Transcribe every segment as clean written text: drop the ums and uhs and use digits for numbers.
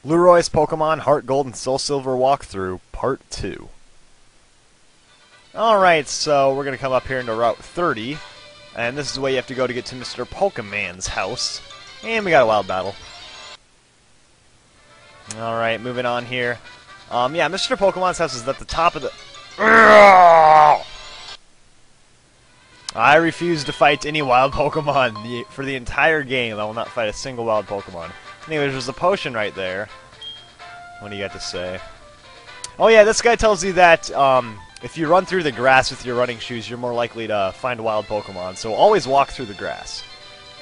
Leroy's Pokemon Heart Gold and Soul Silver Walkthrough, Part 2. Alright, so we're going to come up here into Route 30, and this is the way you have to go to get to Mr. Pokemon's house. And we got a wild battle. Alright, moving on here. Yeah, Mr. Pokemon's house is at the top of the... I refuse to fight any wild Pokemon for the entire game. I will not fight a single wild Pokemon. Anyways, there's a potion right there. What do you got to say? Oh yeah, this guy tells you that if you run through the grass with your running shoes, you're more likely to find wild Pokemon. So always walk through the grass.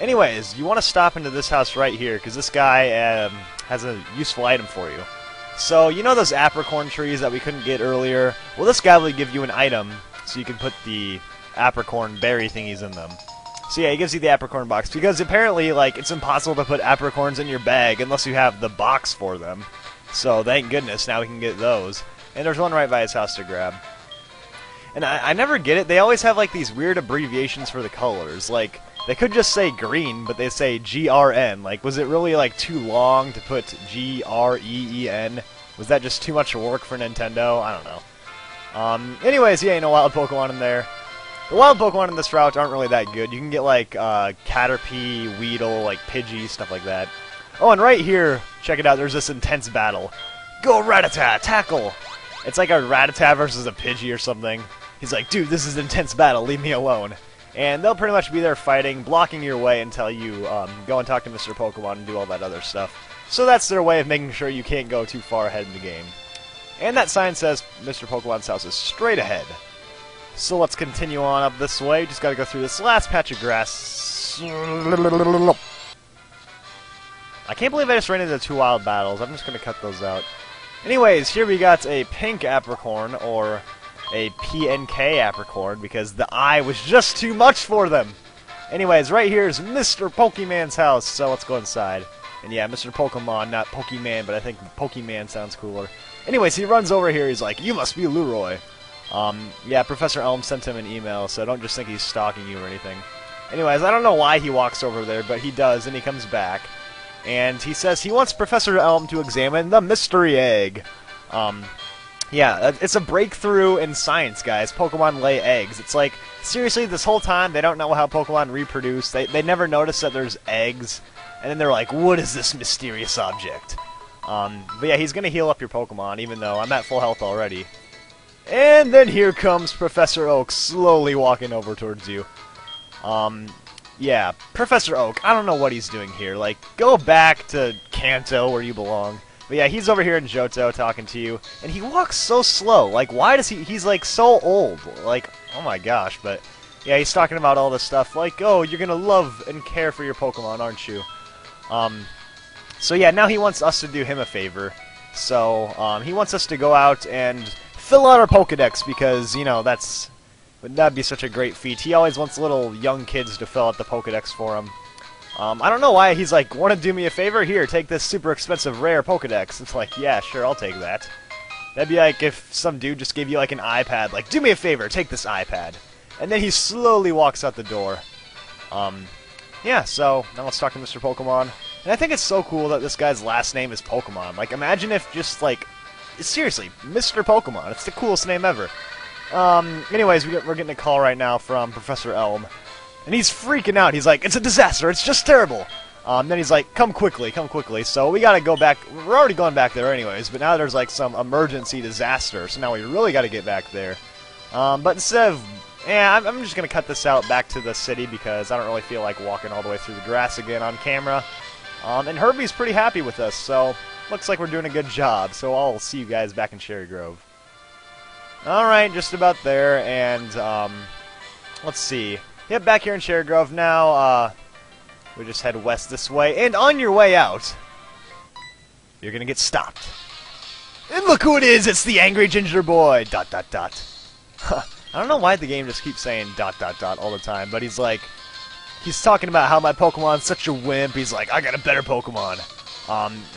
Anyways, you want to stop into this house right here, because this guy has a useful item for you. So, you know those apricorn trees that we couldn't get earlier? Well, this guy will give you an item, so you can put the apricorn berry thingies in them. So yeah, he gives you the apricorn box, because apparently, like, it's impossible to put apricorns in your bag unless you have the box for them. So, thank goodness, now we can get those. And there's one right by his house to grab. And I never get it, they always have, like, these weird abbreviations for the colors. Like, they could just say green, but they say GRN. Like, was it really, like, too long to put GREEN? Was that just too much work for Nintendo? I don't know. Anyways, yeah, no wild Pokemon in there. The wild Pokemon in this route aren't really that good. You can get, like, Caterpie, Weedle, like, Pidgey, stuff like that. Oh, and right here, check it out, there's this intense battle. Go Rattata, tackle! It's like a Rattata versus a Pidgey or something. He's like, dude, this is an intense battle, leave me alone. And they'll pretty much be there fighting, blocking your way until you go and talk to Mr. Pokemon and do all that other stuff. So that's their way of making sure you can't go too far ahead in the game. And that sign says Mr. Pokemon's house is straight ahead. So let's continue on up this way. Just gotta go through this last patch of grass. I can't believe I just ran into 2 wild battles. I'm just gonna cut those out. Anyways, here we got a pink apricorn, or a PNK apricorn, because the I was just too much for them. Anyways, right here is Mr. Pokemon's house, so let's go inside. And yeah, Mr. Pokemon, not Pokemon, but I think Pokemon sounds cooler. Anyways, he runs over here, he's like, you must be Leroy. Yeah, Professor Elm sent him an email, so don't just think he's stalking you or anything. Anyways, I don't know why he walks over there, but he does, and he comes back. And he says he wants Professor Elm to examine the mystery egg. Yeah, it's a breakthrough in science, guys. Pokemon lay eggs. It's like, seriously, this whole time, they don't know how Pokemon reproduce. They never notice that there's eggs. And then they're like, what is this mysterious object? But yeah, he's going to heal up your Pokemon, even though I'm at full health already. And then here comes Professor Oak slowly walking over towards you. Yeah, Professor Oak, I don't know what he's doing here. Like, go back to Kanto where you belong. But yeah, he's over here in Johto talking to you, and he walks so slow. Like, why does he's like so old. Like, oh my gosh, but yeah, he's talking about all this stuff. Like, oh, you're gonna love and care for your Pokemon, aren't you? So yeah, now he wants us to do him a favor. So, he wants us to go out and fill out our Pokedex, because, you know, that'd be such a great feat. He always wants little young kids to fill out the Pokedex for him. I don't know why he's like, want to do me a favor? Here, take this super expensive rare Pokedex. It's like, yeah, sure, I'll take that. That'd be like if some dude just gave you like an iPad, like, do me a favor, take this iPad. And then he slowly walks out the door. Yeah, so, now let's talk to Mr. Pokemon. And I think it's so cool that this guy's last name is Pokemon. Like, imagine if just, like, seriously, Mr. Pokemon. It's the coolest name ever. Anyways, we're getting a call right now from Professor Elm. And he's freaking out. He's like, it's a disaster. It's just terrible. Then he's like, come quickly, come quickly. So we gotta go back. We're already going back there anyways, but now there's like some emergency disaster. So now we really gotta get back there. But instead of... Yeah, I'm just gonna cut this out back to the city because I don't really feel like walking all the way through the grass again on camera. And Herbie's pretty happy with us, so looks like we're doing a good job. So I'll see you guys back in Cherry Grove. Alright, just about there, and let's see. Yep, back here in Cherry Grove now. We just head west this way, and on your way out, you're gonna get stopped. And look who it is! It's the Angry Ginger Boy! ... I don't know why the game just keeps saying ... all the time, but he's like, he's talking about how my Pokemon's such a wimp. He's like, I got a better Pokemon.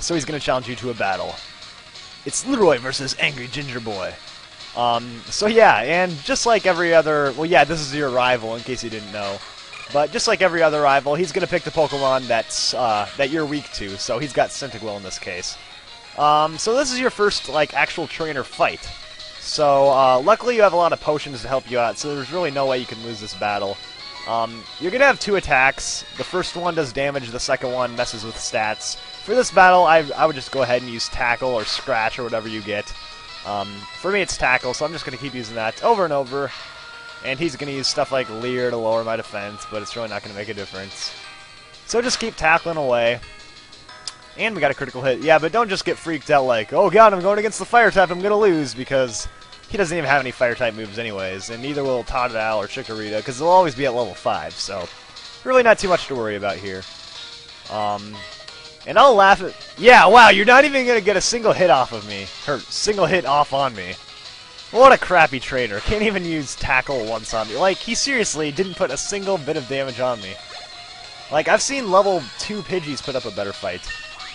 So he's gonna challenge you to a battle. It's Leroy versus Angry Ginger Boy. So yeah, and just like every other... Well, yeah, this is your rival, in case you didn't know. But just like every other rival, he's going to pick the Pokemon that you're weak to, so he's got Cyndaquil in this case. So this is your first, like, actual trainer fight. So, luckily you have a lot of potions to help you out, so there's really no way you can lose this battle. You're gonna have 2 attacks. The first one does damage, the second one messes with stats. For this battle, I would just go ahead and use Tackle or Scratch or whatever you get. For me, it's Tackle, so I'm just gonna keep using that over and over. And he's gonna use stuff like Leer to lower my defense, but it's really not gonna make a difference. So just keep tackling away. And we got a critical hit. Yeah, but don't just get freaked out like, oh god, I'm going against the fire type, I'm gonna lose, because he doesn't even have any fire type moves anyways, and neither will Totodile or Chikorita, because they'll always be at level 5, so really not too much to worry about here. And I'll laugh at... Yeah, wow, you're not even gonna get a single hit off of me. Or single hit off on me. What a crappy trainer. Can't even use Tackle once on me. Like, he seriously didn't put a single bit of damage on me. Like, I've seen level 2 Pidgeys put up a better fight.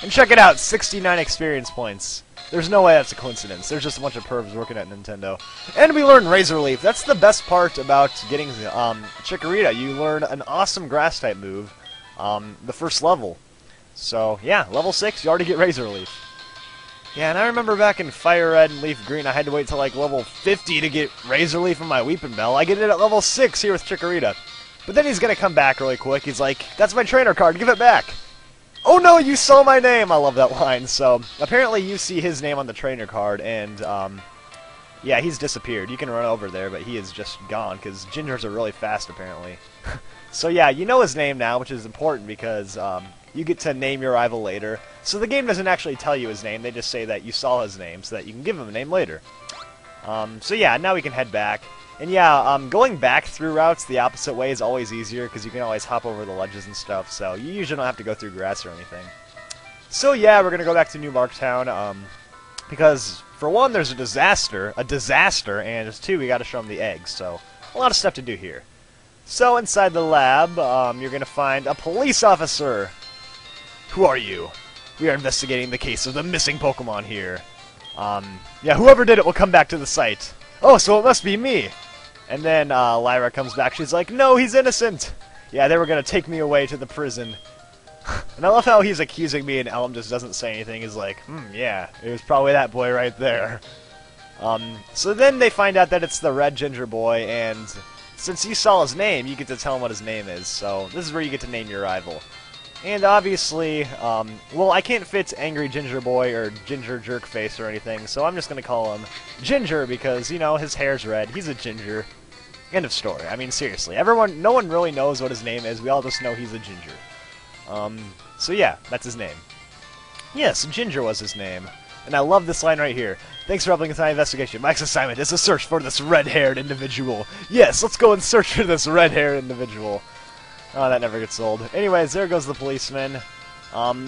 And check it out, 69 experience points. There's no way that's a coincidence. There's just a bunch of pervs working at Nintendo. And we learned Razor Leaf. That's the best part about getting Chikorita. You learn an awesome Grass-type move the first level. So, yeah, level 6, you already get Razor Leaf. Yeah, and I remember back in Fire Red and Leaf Green, I had to wait till like level 50 to get Razor Leaf in my Weepinbell. I get it at level 6 here with Chikorita. But then he's gonna come back really quick. He's like, that's my trainer card, give it back. Oh no, you saw my name! I love that line. So, apparently you see his name on the trainer card, and, yeah, he's disappeared. You can run over there, but he is just gone, because Gingers are really fast, apparently. So yeah, you know his name now, which is important, because, you get to name your rival later. So the game doesn't actually tell you his name, they just say that you saw his name, so that you can give him a name later. So yeah, now we can head back. And yeah, going back through routes the opposite way is always easier, because you can always hop over the ledges and stuff, so you usually don't have to go through grass or anything. So yeah, we're going to go back to New Marktown, because, for one, there's a disaster, and there's 2, we got to show them the eggs, so a lot of stuff to do here. So inside the lab, you're going to find a police officer. Who are you? We are investigating the case of the missing Pokemon here. Yeah, whoever did it will come back to the site. Oh, so it must be me. And then Lyra comes back. She's like, no, he's innocent. Yeah, they were going to take me away to the prison. And I love how he's accusing me and Elm just doesn't say anything. He's like, yeah, it was probably that boy right there. So then they find out that it's the Red Ginger boy, and since you saw his name, you get to tell him what his name is. So this is where you get to name your rival. And obviously, well, I can't fit Angry Ginger Boy or Ginger Jerkface or anything, so I'm just going to call him Ginger because, you know, his hair's red. He's a ginger. End of story. I mean, seriously. No one really knows what his name is. We all just know he's a ginger. So yeah, that's his name. Yes, Ginger was his name. And I love this line right here. Thanks for helping with my investigation. Mike's assignment is to search for this red-haired individual. Yes, let's go and search for this red-haired individual. Oh, that never gets old. Anyways, there goes the policeman.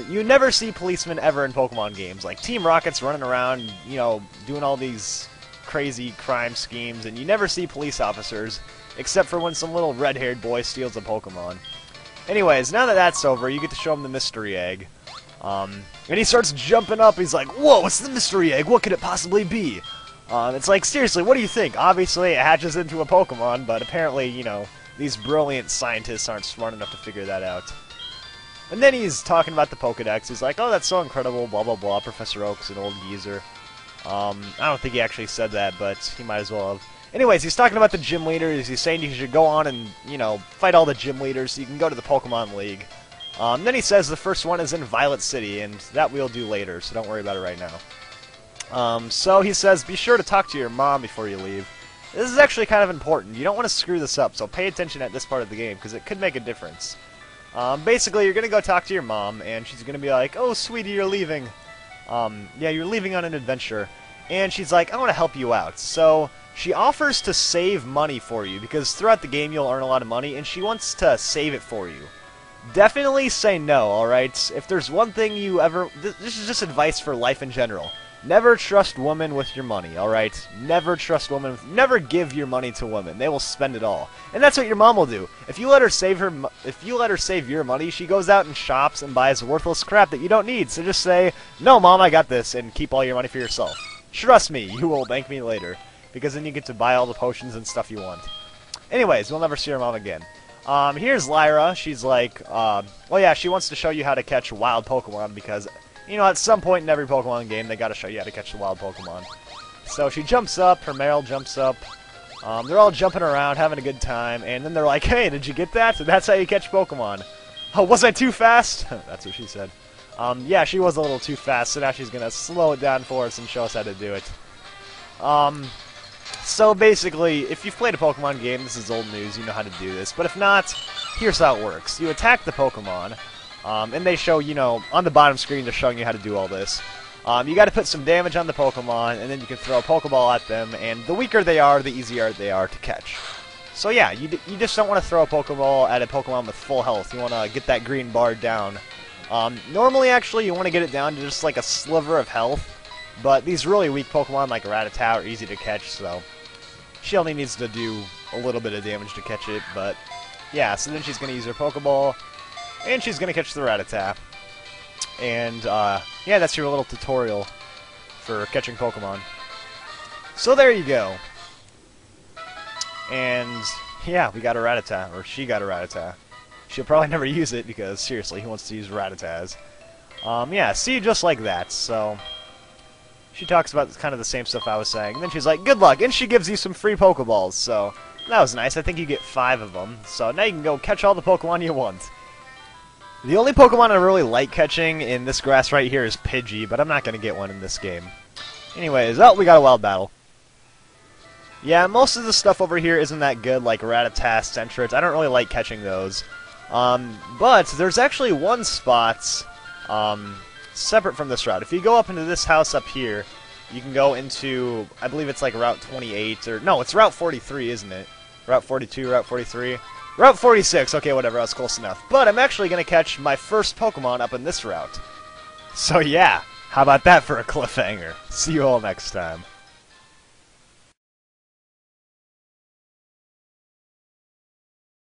You never see policemen ever in Pokemon games. Like, Team Rocket's running around, you know, doing all these crazy crime schemes, and you never see police officers, except for when some little red-haired boy steals a Pokemon. Anyways, now that that's over, you get to show him the mystery egg. And he starts jumping up. He's like, whoa, what's the mystery egg? What could it possibly be? It's like, seriously, what do you think? Obviously, it hatches into a Pokemon, but apparently, you know, these brilliant scientists aren't smart enough to figure that out. And then he's talking about the Pokedex. He's like, oh, that's so incredible, blah, blah, blah. Professor Oak's an old geezer. I don't think he actually said that, but he might as well have. Anyways, he's talking about the gym leaders. He's saying you should go on and, you know, fight all the gym leaders so you can go to the Pokemon League. Then he says the first one is in Violet City, and that we'll do later, so don't worry about it right now. So he says, be sure to talk to your mom before you leave. This is actually kind of important. You don't want to screw this up, so pay attention at this part of the game, because it could make a difference. Basically, you're going to go talk to your mom, and she's going to be like, oh, sweetie, you're leaving. Yeah, you're leaving on an adventure. And she's like, I want to help you out. So she offers to save money for you, because throughout the game you'll earn a lot of money, and she wants to save it for you. Definitely say no, alright? If there's one thing you ever... This is just advice for life in general. Never trust women with your money, alright? Never trust women. Never give your money to women. They will spend it all. And that's what your mom will do. If you let her save your money, she goes out and shops and buys worthless crap that you don't need. So just say, no, Mom, I got this, and keep all your money for yourself. Trust me, you will thank me later. Because then you get to buy all the potions and stuff you want. Anyways, we'll never see your mom again. Here's Lyra. She's like, well, yeah, she wants to show you how to catch wild Pokemon because You know, at some point in every Pokemon game, they gotta show you how to catch the wild Pokemon. So she jumps up, her Marill jumps up, they're all jumping around, having a good time, and then they're like, hey, did you get that? So that's how you catch Pokemon. Oh, was I too fast? That's what she said. Yeah, she was a little too fast, so now she's gonna slow it down for us and show us how to do it. So basically, if you've played a Pokemon game, this is old news, you know how to do this. But if not, here's how it works. You attack the Pokemon, and they show, you know, on the bottom screen, they're showing you how to do all this. You gotta put some damage on the Pokemon, and then you can throw a Pokeball at them, and the weaker they are, the easier they are to catch. So yeah, you just don't want to throw a Pokeball at a Pokemon with full health. You want to get that green bar down. Normally, actually, you want to get it down to just like a sliver of health, but these really weak Pokemon like Rattata are easy to catch, so she only needs to do a little bit of damage to catch it, but yeah, so then she's going to use her Pokeball, and she's going to catch the Rattata. And yeah, that's your little tutorial for catching Pokemon. So there you go. And yeah, we got a Rattata, or she got a Rattata. She'll probably never use it because, seriously, who wants to use Rattatas? Yeah, see, just like that, so she talks about kind of the same stuff I was saying. And then she's like, good luck, and she gives you some free Pokeballs, so that was nice. I think you get 5 of them, so now you can go catch all the Pokemon you want. The only Pokemon I really like catching in this grass right here is Pidgey, but I'm not going to get one in this game. Anyways, oh, we got a wild battle. Yeah, most of the stuff over here isn't that good, like Rattata, Sentret. I don't really like catching those. But there's actually one spot separate from this route. If you go up into this house up here, you can go into, I believe it's like Route 28, or no, it's Route 43, isn't it? Route 42, Route 43? Route 46, okay, whatever, I was close enough. But I'm actually going to catch my first Pokemon up in this route. So yeah, how about that for a cliffhanger? See you all next time.